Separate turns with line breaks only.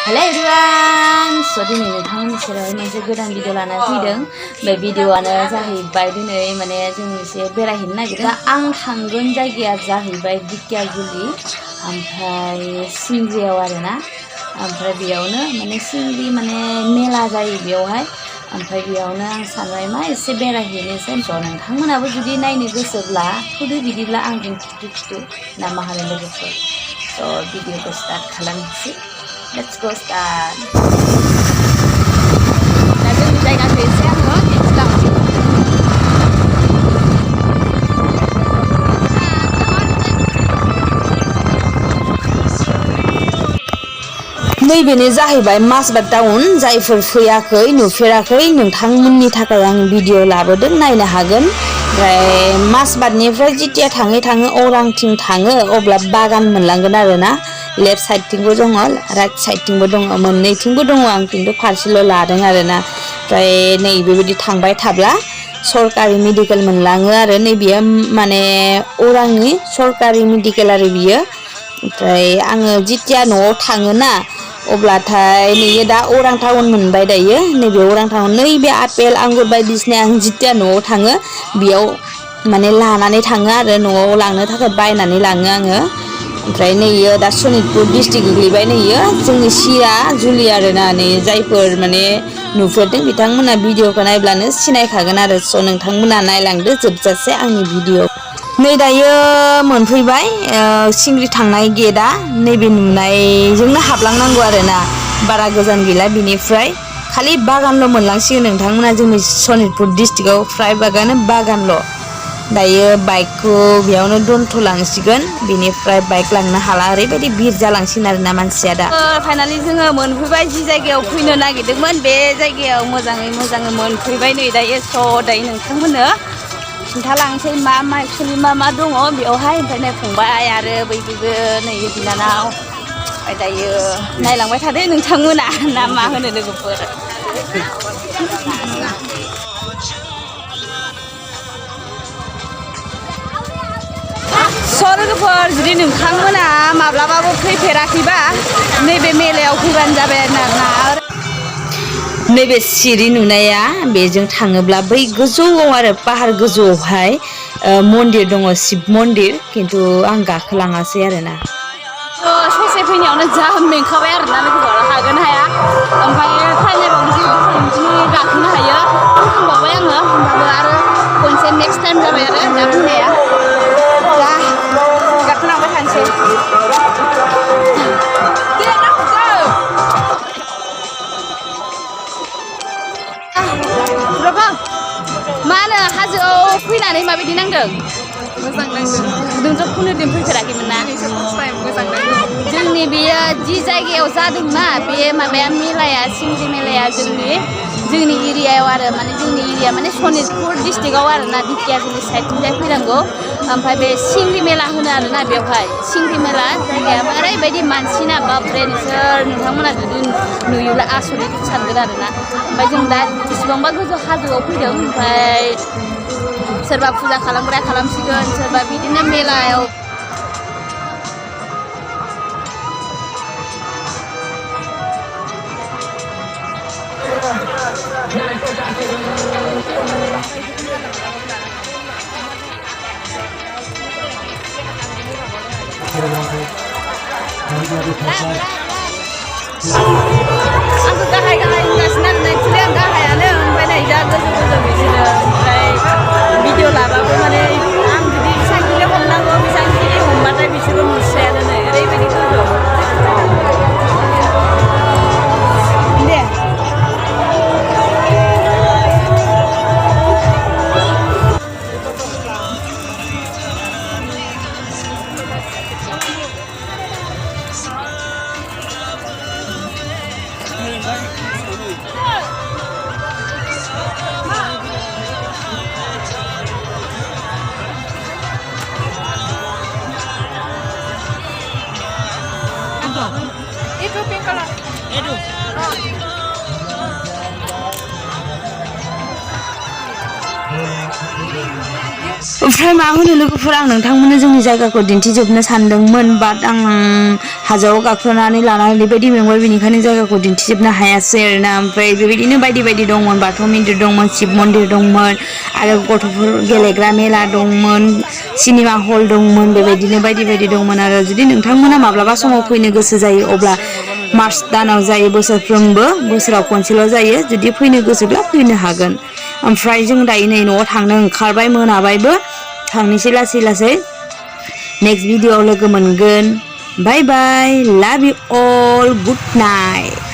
Hello everyone. So दिनै नोंथांमोननि सेराव मोनसे गोदान भिडिअ लाना फैदों। बे भिडिअआनो जाहैबाय दिनै माने जों एसे बेरायहैनो नागिरदों। आं थांगोन जायगाया जाहैबाय धिकियाजुलि ओमफ्राय सिंग्रियाव आरोना। ओमफ्राय बेयावनो माने सिंग्रि माने मेला जायो बेयावहाय। ओमफ्राय बेयावनो आं सानबाय मा एसे बेरायहैनोसै। स' नोंथांमोनाबो जुदि नायनो गोसोब्ला फैदो बिदिब्ला आंजों खिथु ना मा होनो लोगोफोर। स' भिडिअखौ स्टार्ट खालामनोसै। Let's go start. Dah जोंनि जायगाखौ एसे आङो दिन्थिलांसै। नैबेनो जाहैबाय मासबाद टाउन जायफोर फैयाखै नुफेराखै नोंथांमोननि थाखाय आं भिडिअ लाबोदों नायनो हागोन। ओमफ्राय मासबादनिफ्राय जितिया थाङै अरांथिं थाङो अब्ला बागान मोनलांगोन आरोना। लेफ्ट साइडथिंबो दङ राइट साइडथिंबो दङ मोननैथिंबो दङ आं खिन्थु फारसेल' लादों आरोना। ओमफ्राय नै बेबायदि थांबाय थाब्ला सरकारि मेडिकेल मोनलाङो आरो नैबेयो माने अरांनि सरकारि मेडिकेल आरो बियो। ओमफ्राय आङो जितिया न'आव थाङोना अब्लाथाय नैयो दा अरां टाउन मोनबाय दायो नैबे अरां टाउन नैबे आपेल आंगुर बायदिसिना आं जितिया न'आव थाङो बेयाव माने लानानै थाङो आरो न'आव लांनो थाखाय बायनानै लाङो आङो। ओमफ्राय नैयो दा सनितपुर डिस्ट्रिक्ट गोग्लैबाय नैयो जोंनि सिरा जुलि आरोना नै जायफोर माने नुफेरदों बिथांमोना भिडिअखौ नायब्लानो सिनायखागोन आरो। स' नोंथांमोना नायलांदो जोबजासे आंनि भिडिअ। नै दायो मोनफैबाय सिंग्रि थांनाय गेटआ नैबे नुनायजोंनो हाबलांनांगौ आरोना बारा गोजान गैला बिनिफ्राय खालि बागानल' मोनलांसिगोन नोंथांमोना जोंनि सनितपुर डिस्ट्रिक्टआव फ्राय बागानल'। दायो बाइकखौ बेयावनो दोनथ'लांसिगोन बिनिफ्राय बाइक लांनो हाला ओरैबायदि भिर जालांसिगोन आरोना मानसिया दा। फाइनालि जोङो मोनफैबाय जि जायगायाव फैनो नागिरदोंमोन बे जायगायाव मोजाङै मोनफैबाय नै दायो। स' दायो नोंथांमोननो खिन्थालांसै मा एक्सुवेलि मा दङ बेयावहाय। ओमफ्राय नै फंबाय आरो बैबो नै बिनानाव। ओमफ्राय दायो नायलांबाय थादो नोंथांमोना ना मा होनो लोगोफोर। स' लोगोफोर जुदि नोंथांमोना माब्लाबाबो फैफेराखैबा नैबे मेलायाव फैबानो जाबाय आरोना। नैबे सिरि नुनाया बेजों थाङोब्ला बै गोजौआव आरो पाहार गोजौआवहाय मन्दिर दङ शिब मन्दिर खिन्थु आं गाखोलाङासै आरोना। ससे फैनायावनो जा मेंखाबाय आरोना लोगोफोर हागोन हाया। ओमफ्राय टाइम जाबावनोसै बिदिनो गाखोनो हायो थांबावबाय आङो होमबाबो आरो खनसे नेक्स्ट टाइम जाबाय आरो दा फैनाया दा गाखोलांबाय थानोसै। मा होनो हाजोआव फैनानै माबायदि नांदों? मोजां नांदों। नोंथ' खुनुदिन फैफेराखैमोन ना? मोजां नांदों। जोंनि बेयो जि जायगायाव जादोंना बे माबाया मेलाया सिंग्रि मेलाया जोंनि एरियायाव आरो माने जोंनि एरिया माने सनितपुर डिस्ट्रिक्टआव आरोना धिकियाजुलि साइडथिंजाय फैनांगौ। ओमफ्राय बे सिंग्रि मेला होनो आरोना बेवहाय सिंग्रि मेला जायगाया ओरैबायदि मानसि ना बापरे नोंथांमोना जुदि नुयोब्ला आसरित सानगोन आरोना। ओमफ्राय जों दा बेसेबांबा गोजौ हाजोआव फैदों ओमफ्राय सोरबा फुजा खालामग्राया खालामसिगोन सोरबा बिदिनो मेलायाव आंखौ गाहाय होनगासिनो आरोना एक्सुवेलि आं गाहायानो ओमफ्राय नै जा गोजौ बिदिनो ओमफ्राय भिडिअ लाबाबो माने आं जुदि बेसेबांखिनि हमनांगौ बेसेबांखिनि हमबाथाय बिसोरबो नुस्रायानो नै ओरैबायदि गोजौ। दे itu pink color. Itu. Oh. ओमफ्राय मा होनो लोगोफोर आं नोंथांमोननो जोंनि जायगाखौ दिन्थिजोबनो सानदोंमोन बाट आं हाजोआव गाखोनानै लानानै ओरैबायदि मेंबाय बेनिखायनो जायगाखौ दिन्थिजोबनो हायासै आरोना ओमफ्राय बेबायदिनो बायदि बायदि दंमोन बाथौ मन्दिर दंमोन शिब मन्दिर दंमोन आरो गथ'फोर गेलेग्रा मेला दंमोन सिनेमा हल दंमोन बेबायदिनो बायदि बायदि दंमोन आरो जुदि नोंथांमोना माब्लाबा समाव फैनो गोसो जायो अब्ला मार्च दानाव जायो बोसोरफ्रोमबो बोसोराव खनसेल' जायो जुदि फैनो गोसोब्ला फैनो हागोन ओमफ्राय जों दायो नै न'आव थांनो ओंखारबाय मोनाबायबो थांनोसै लासै लासै नेक्स्ट भिडिअ'आव लोगो मोनगोन बाय बाय लाभ इउ अल गुड नाइट